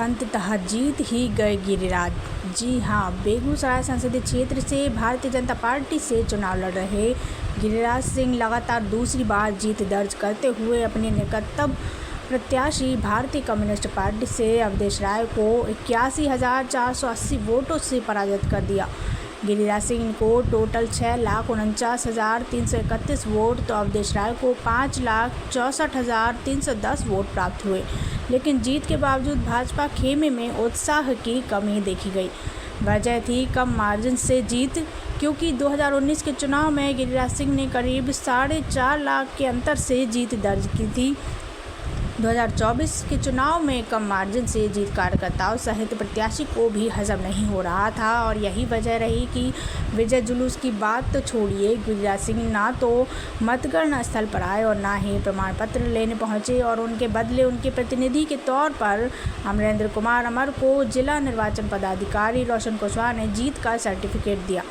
अंततः जीत ही गए गिरिराज। जी हां, बेगूसराय संसदीय क्षेत्र से भारतीय जनता पार्टी से चुनाव लड़ रहे गिरिराज सिंह लगातार दूसरी बार जीत दर्ज करते हुए अपने निकटतम प्रत्याशी भारतीय कम्युनिस्ट पार्टी से अवधेश राय को 81,480 वोटों से पराजित कर दिया। गिरिराज सिंह को टोटल 6,49,331 वोट तो अवधेश राय को 5,64,310 वोट प्राप्त हुए। लेकिन जीत के बावजूद भाजपा खेमे में उत्साह की कमी देखी गई। वजह थी कम मार्जिन से जीत, क्योंकि 2019 के चुनाव में गिरिराज सिंह ने करीब 4.5 लाख के अंतर से जीत दर्ज की थी। 2024 के चुनाव में कम मार्जिन से जीत कार्यकर्ताओं सहित प्रत्याशी को भी हजम नहीं हो रहा था और यही वजह रही कि विजय जुलूस की बात तो छोड़िए, गिरिराज सिंह ना तो मतगणना स्थल पर आए और ना ही प्रमाण पत्र लेने पहुंचे और उनके बदले उनके प्रतिनिधि के तौर पर अमरेंद्र कुमार अमर को जिला निर्वाचन पदाधिकारी रोशन कुशवाहा ने जीत का सर्टिफिकेट दिया।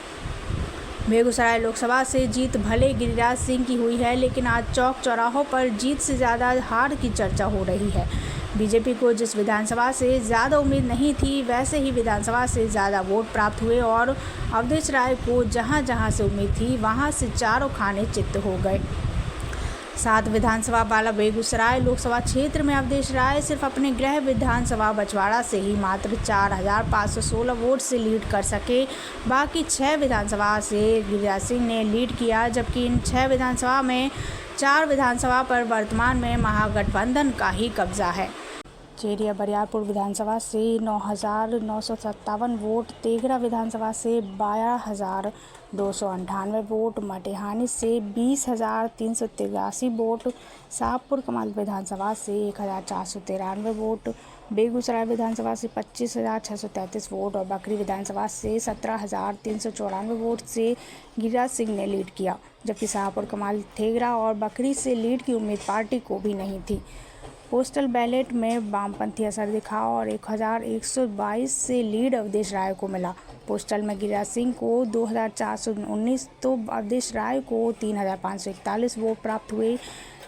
बेगूसराय लोकसभा से जीत भले गिरिराज सिंह की हुई है, लेकिन आज चौक चौराहों पर जीत से ज़्यादा हार की चर्चा हो रही है। बीजेपी को जिस विधानसभा से ज़्यादा उम्मीद नहीं थी, वैसे ही विधानसभा से ज़्यादा वोट प्राप्त हुए और अवधेश राय को जहां जहां से उम्मीद थी वहां से चारों खाने चित्त हो गए। 7 विधानसभा वाला बेगूसराय लोकसभा क्षेत्र में अवधेश राय सिर्फ अपने गृह विधानसभा बछवाड़ा से ही मात्र 4,516 वोट से लीड कर सके। बाकी 6 विधानसभा से गिरिराज सिंह ने लीड किया, जबकि इन 6 विधानसभा में 4 विधानसभा पर वर्तमान में महागठबंधन का ही कब्जा है। चेरिया बरियारपुर विधानसभा से 9,957 वोट, तेघरा विधानसभा से 12,298 वोट, मटिहानी से 20,383 वोट, शाहपुर कमाल विधानसभा से 1,493 वोट, बेगूसराय विधानसभा से 25,633 वोट और बकरी विधानसभा से 17,394 वोट से गिरिराज सिंह ने लीड किया। जबकि शाहपुर कमाल, तेघरा और बकरी से लीड की उम्मीद पार्टी को भी नहीं थी। पोस्टल बैलेट में वामपंथी असर दिखा और 1,122 से लीड अवधेश राय को मिला। पोस्टल में गिरिराज सिंह को 2,419 तो अवधेश राय को 3,541 वोट प्राप्त हुए।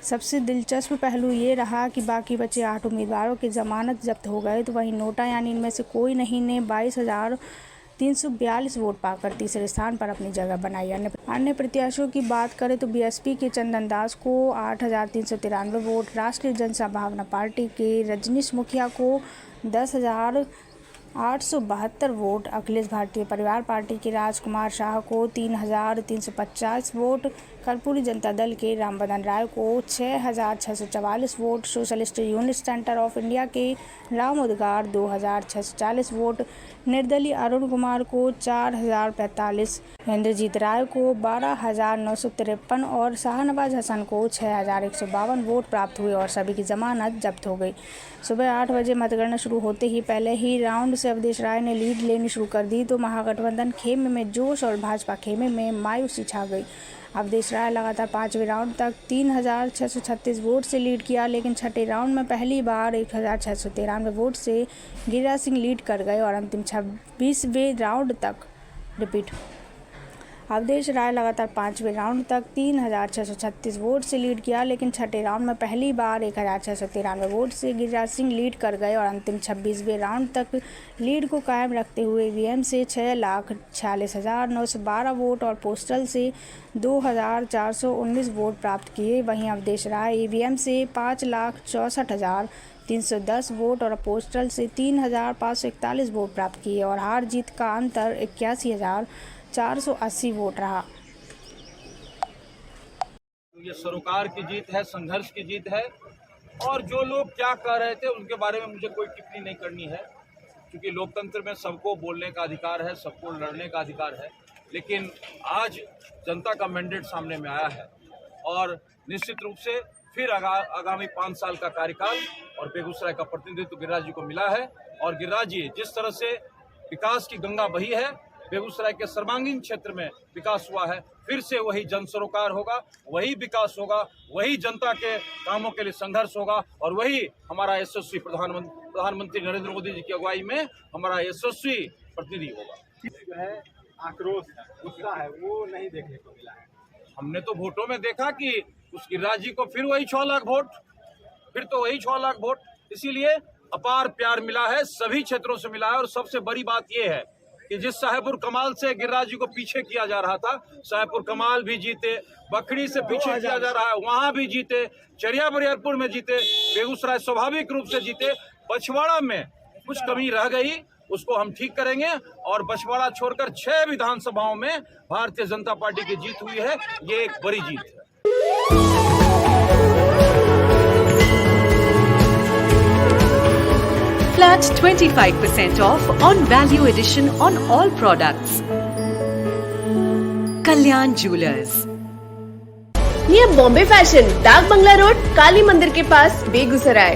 सबसे दिलचस्प पहलू ये रहा कि बाकी बचे 8 उम्मीदवारों की जमानत जब्त हो गए, तो वहीं नोटा यानी इनमें से कोई नहीं ने 22,342 वोट पाकर तीसरे स्थान पर अपनी जगह बनाई। अन्य प्रत्याशियों की बात करें तो बीएसपी के चंदन दास को 8,393 वोट, राष्ट्रीय जनसंभावना पार्टी के रजनीश मुखिया को 10,872 वोट, अखिलेश भारतीय परिवार पार्टी के राजकुमार शाह को 3,350 वोट, कर्पूरी जनता दल के रामबदन राय को 6,644 vote, socialist unit centre of India के राम उद्गार 2,640 वोट, निर्दलीय अरुण कुमार को 4,045, इंद्रजीत राय को 12,953 और शाहनवाज हसन को 6,152 वोट प्राप्त हुए और सभी की जमानत जब्त हो गई। सुबह 8 बजे मतगणना शुरू होते ही पहले ही राउंड से अवधेश राय ने लीड लेनी शुरू कर दी, तो महागठबंधन खेमे में जोश और भाजपा खेमे में मायूसी छा गई। अवधेश राय लगातार 5वें राउंड तक 3,636 वोट से लीड किया, लेकिन छठे राउंड में पहली बार 1,693 वोट से गिरिराज सिंह लीड कर गए और अंतिम 26वें राउंड तक रिपीट। अवधेश राय लगातार 5वें राउंड तक 3,636 वोट से लीड किया, लेकिन छठे राउंड में पहली बार 1,693 वोट से गिरिराज सिंह लीड कर गए और अंतिम 26वें राउंड तक लीड को कायम रखते हुए ईवीएम से 6,46,912 वोट और पोस्टल से 2,419 वोट प्राप्त किए। वहीं अवधेश राय ईवीएम से 5,64,310 वोट और पोस्टल से 3,541 वोट प्राप्त किए और हार जीत का अंतर 81,480 वोट रहा। ये सरोकार की जीत है, संघर्ष की जीत है और जो लोग क्या कह रहे थे उनके बारे में मुझे कोई टिप्पणी नहीं करनी है, क्योंकि लोकतंत्र में सबको बोलने का अधिकार है, सबको लड़ने का अधिकार है। लेकिन आज जनता का मैंडेट सामने में आया है और निश्चित रूप से फिर आगामी 5 साल का कार्यकाल और बेगूसराय का प्रतिनिधित्व गिरिराज जी को मिला है और गिरिराज जी जिस तरह से विकास की गंगा बही है, बेगूसराय के सर्वांगीण क्षेत्र में विकास हुआ है, फिर से वही जन सरोकार होगा, वही विकास होगा, वही जनता के कामों के लिए संघर्ष होगा और वही हमारा यशस्वी प्रधानमंत्री नरेंद्र मोदी जी की अगुवाई में हमारा यशस्वी प्रतिनिधि होगा। जो है आक्रोश है, गुस्सा है, वो नहीं देखने को मिला है। हमने तो वोटों में देखा कि उस गिरिराज जी को फिर वही 6 लाख वोट, फिर तो वही 6 लाख वोट। इसीलिए अपार प्यार मिला है, सभी क्षेत्रों से मिला है। और सबसे बड़ी बात यह है कि जिस साहेबपुर कमाल से गिरिराज जी को पीछे किया जा रहा था, साहेबपुर कमाल भी जीते, बखरी से पीछे किया जा रहा है वहां भी जीते, चरिया बरियारपुर में जीते, बेगूसराय स्वाभाविक रूप से जीते। बछवाड़ा में कुछ कमी रह गई, उसको हम ठीक करेंगे। और बछवाड़ा छोड़कर 6 विधानसभाओं में भारतीय जनता पार्टी की जीत हुई है, ये एक बड़ी जीत है। Flat 25% off on value addition on all products. Kalyan Jewelers. Near Bombay fashion, डाक बंगला रोड, काली मंदिर के पास, बेगूसराय।